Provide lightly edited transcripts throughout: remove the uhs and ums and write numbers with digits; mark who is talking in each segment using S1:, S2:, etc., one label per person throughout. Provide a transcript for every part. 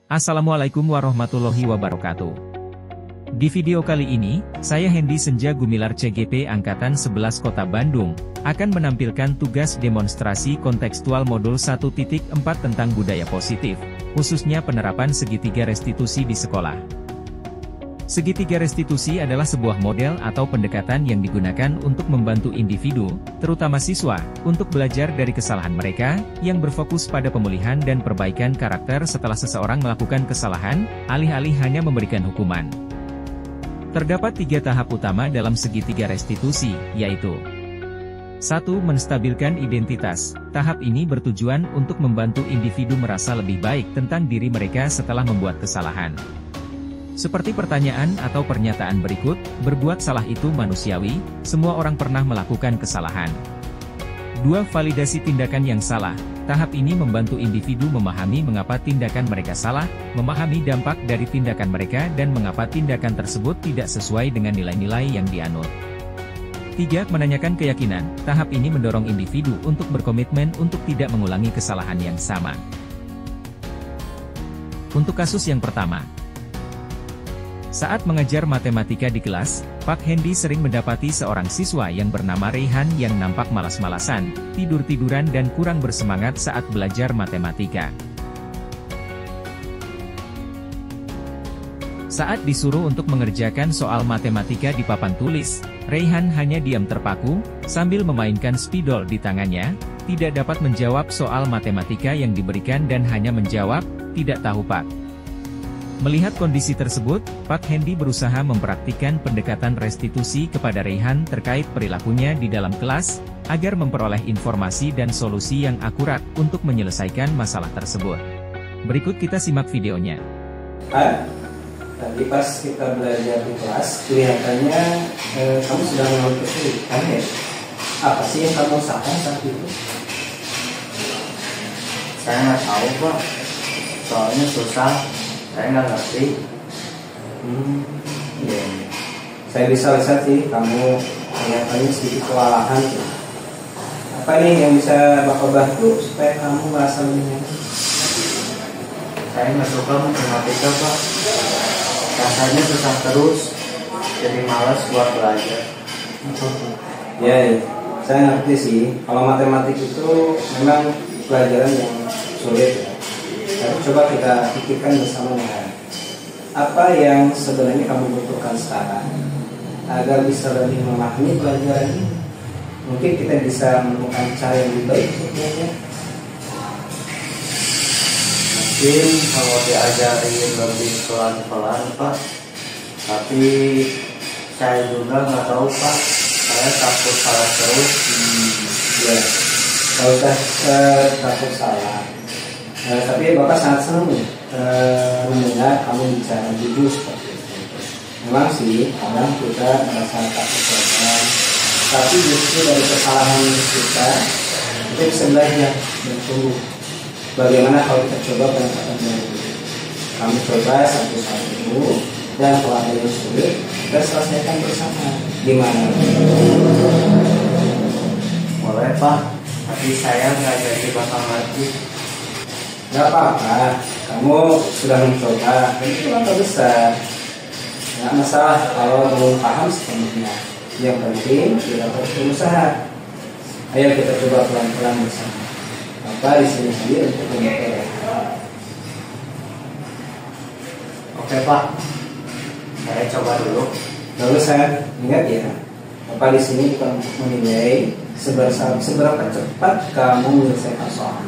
S1: Assalamualaikum warahmatullahi wabarakatuh. Di video kali ini, saya Hendy Senja Gumilar CGP Angkatan 11 Kota Bandung, akan menampilkan tugas demonstrasi kontekstual modul 1.4 tentang budaya positif, khususnya penerapan segitiga restitusi di sekolah. Segitiga restitusi adalah sebuah model atau pendekatan yang digunakan untuk membantu individu, terutama siswa, untuk belajar dari kesalahan mereka, yang berfokus pada pemulihan dan perbaikan karakter setelah seseorang melakukan kesalahan, alih-alih hanya memberikan hukuman. Terdapat 3 tahap utama dalam segitiga restitusi, yaitu 1. Menstabilkan identitas. Tahap ini bertujuan untuk membantu individu merasa lebih baik tentang diri mereka setelah membuat kesalahan. Seperti pertanyaan atau pernyataan berikut, berbuat salah itu manusiawi, semua orang pernah melakukan kesalahan. 2. Validasi tindakan yang salah. Tahap ini membantu individu memahami mengapa tindakan mereka salah, memahami dampak dari tindakan mereka dan mengapa tindakan tersebut tidak sesuai dengan nilai-nilai yang dianut. 3. Menanyakan keyakinan. Tahap ini mendorong individu untuk berkomitmen untuk tidak mengulangi kesalahan yang sama. Untuk kasus yang pertama, saat mengajar matematika di kelas, Pak Hendy sering mendapati seorang siswa yang bernama Reyhan yang nampak malas-malasan, tidur-tiduran dan kurang bersemangat saat belajar matematika. Saat disuruh untuk mengerjakan soal matematika di papan tulis, Reyhan hanya diam terpaku, sambil memainkan spidol di tangannya, tidak dapat menjawab soal matematika yang diberikan dan hanya menjawab, "Tidak tahu Pak." Melihat kondisi tersebut, Pak Hendy berusaha mempraktikkan pendekatan restitusi kepada Reyhan terkait perilakunya di dalam kelas, agar memperoleh informasi dan solusi yang akurat untuk menyelesaikan masalah tersebut. Berikut kita simak videonya.
S2: Tadi pas kita belajar di kelas, kelihatannya kamu sedang mengalami kesulitan ya? Apa sih yang kamu usahakan saat itu?
S3: Saya nggak tahu Pak, soalnya susah. Saya nggak ngerti.
S2: Ya. Saya bisa lihat sih, kamu kelihatannya sedikit kewalahan. Apa nih yang bisa Bapak bantu supaya kamu merasa lebih nyaman?
S3: Saya nggak suka matematika Pak. Rasanya susah terus, jadi malas buat belajar.
S2: Ya, saya ngerti sih. Kalau matematik itu memang pelajaran yang sulit. Coba kita pikirkan bersama ya. Apa yang sebenarnya kamu butuhkan sekarang agar bisa lebih memahami pelajaran ini? Mungkin kita bisa menemukan cara yang lebih baik untuknya.
S3: Mungkin kalau diajarin lebih pelan-pelan Pak. Tapi saya juga nggak tahu Pak. Saya takut salah terus.
S2: Ya, kalau usah takut salah. Tapi Bapak sangat senang mendengar kamu bicara jujur seperti itu. Memang sih, kadang kita merasa takut gagal, tapi justru dari kesalahan kita bisa belajar dan tumbuh. Bagaimana kalau kita coba pendekatan baru? Kami coba satu-satu, dan kalau ada yang sulit, kita selesaikan bersama. Gimana?
S3: Boleh Pak, tapi saya nggak jadi bakal ngerti.
S2: Gak apa-apa, kamu sudah mencoba, itu langkah besar. Gak masalah kalau belum paham sepenuhnya. Yang penting kita terus berusaha. Ayo kita coba pelan-pelan bersama. Apa di sini hadir untuk membantu.
S3: Oke Pak, saya coba dulu.
S2: Lalu saya ingat ya, Bapak di sini bukan untuk menilai seberapa cepat kamu menyelesaikan soal,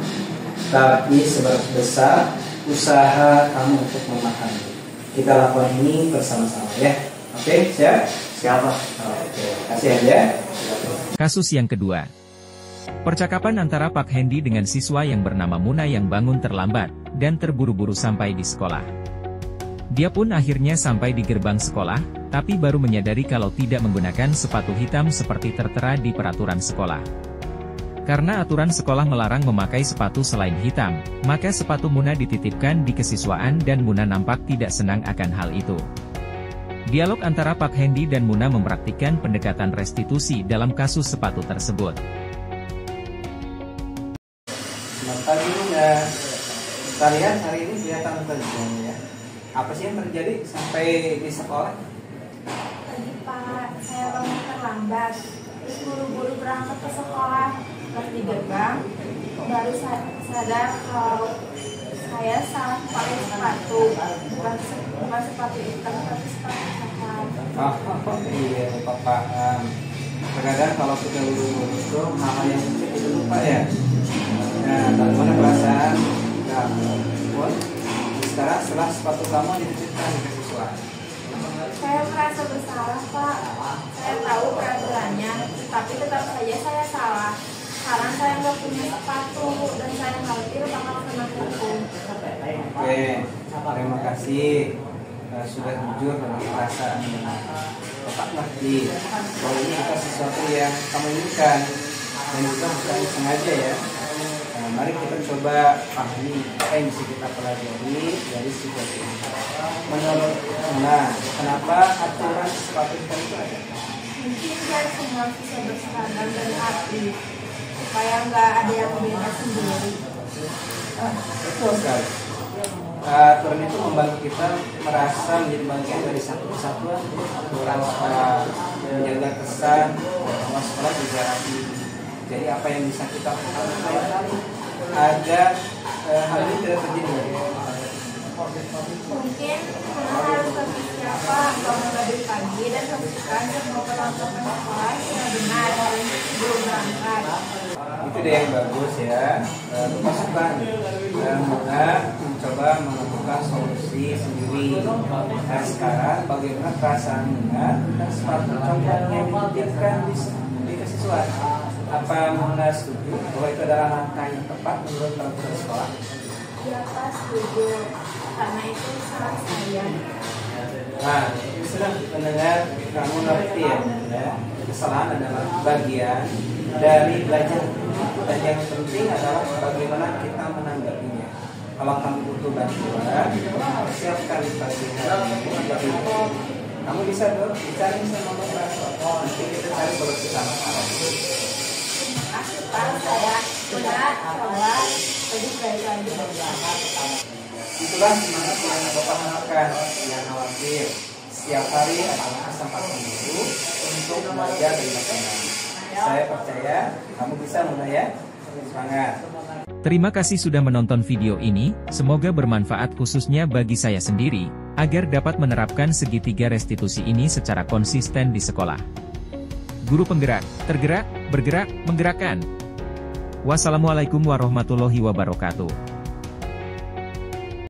S2: tapi seberapa besar usaha kamu untuk memahami. Kita lakukan ini bersama-sama ya. Oke, siap?
S3: Siapa?
S2: Oke, kasih aja.
S1: Kasus yang kedua. Percakapan antara Pak Hendy dengan siswa yang bernama Muna yang bangun terlambat, dan terburu-buru sampai di sekolah. Dia pun akhirnya sampai di gerbang sekolah, tapi baru menyadari kalau tidak menggunakan sepatu hitam seperti tertera di peraturan sekolah. Karena aturan sekolah melarang memakai sepatu selain hitam, maka sepatu Muna dititipkan di kesiswaan dan Muna nampak tidak senang akan hal itu. Dialog antara Pak Hendy dan Muna mempraktikkan pendekatan restitusi dalam kasus sepatu tersebut.
S2: Selamat pagi Muna. Kalian hari ini kelihatan kerja ya. Apa sih yang terjadi sampai di sekolah?
S4: Tadi Pak, saya bangun terlambat. Terus buru-buru berangkat ke sekolah. Pas di gerbang, baru sadar kalau saya salah pakai sepatu. Bukan sepatu hitam, tapi sepatu coklat.
S2: Oh iya, Bapak paham. Terkadang kalau kita buru-buru itu hal yang kecil itu lupa ya. Nah, bagaimana perasaan kamu? Sekarang setelah sepatu kamu dititipkan ke siswa.
S4: Saya merasa bersalah, Pak. Saya tahu peraturannya, tapi tetap saja saya salah. Sekarang saya nggak punya sepatu dan saya khawatir bakal kena hukum.
S2: Oke, terima kasih sudah jujur dengan perasaan Bapak ngerti bahwa ini bukan sesuatu yang kamu inginkan dan juga bukan sengaja ya. Nah, mari kita coba pahami apa yang bisa kita pelajari dari situasi ini. Menurut kenapa aturan sepatu hitam itu ada?
S4: Mungkin biar semua bisa berseragam dan rapi, supaya nggak ada yang beda sendiri.
S2: Betul sekali. Aturan itu membantu kita merasa menjadi bagian dari satu kesatuan, tanpa menjaga kesan bahwa sekolah juga rapi. Jadi apa yang bisa kita lakukan agar hal ini tidak terjadi?
S4: Mungkin karena harus lebih siapa bangun lebih pagi dan pastikan semua perlengkapan sekolah sudah benar sebelum berangkat.
S2: Itu deh yang bagus ya. Pasukan dan mencoba menemukan solusi sendiri. Nah sekarang bagaimana perasaan Muna dan sepatu coklatnya dititipkan di siswa? Apa Muna setuju bahwa itu adalah langkah yang tepat menurut peraturan sekolah?
S4: Ya Pak, setuju. Karena itu salah saya.
S2: Nah, sudah mendengar kamu ngerti ya, kesalahan adalah bagian dari belajar dan yang penting adalah bagaimana kita menanggapinya. Kalau kamu butuh bantuan, siapkan pagi kamu bisa bicara sama Bapak. Nanti kita cari solusi sama-sama.
S4: Terima kasih Pak, saya benar coba lebih baik lagi.
S2: Itulah semangat yang Bapak harapkan. Yang khawatir setiap hari adalah kesempatan baru untuk belajar dengan tenang. Saya percaya kamu bisa Muna ya. Semangat.
S1: Terima kasih sudah menonton video ini, semoga bermanfaat khususnya bagi saya sendiri, agar dapat menerapkan segitiga restitusi ini secara konsisten di sekolah. Guru penggerak, tergerak, bergerak, menggerakkan. Wassalamualaikum warahmatullahi wabarakatuh.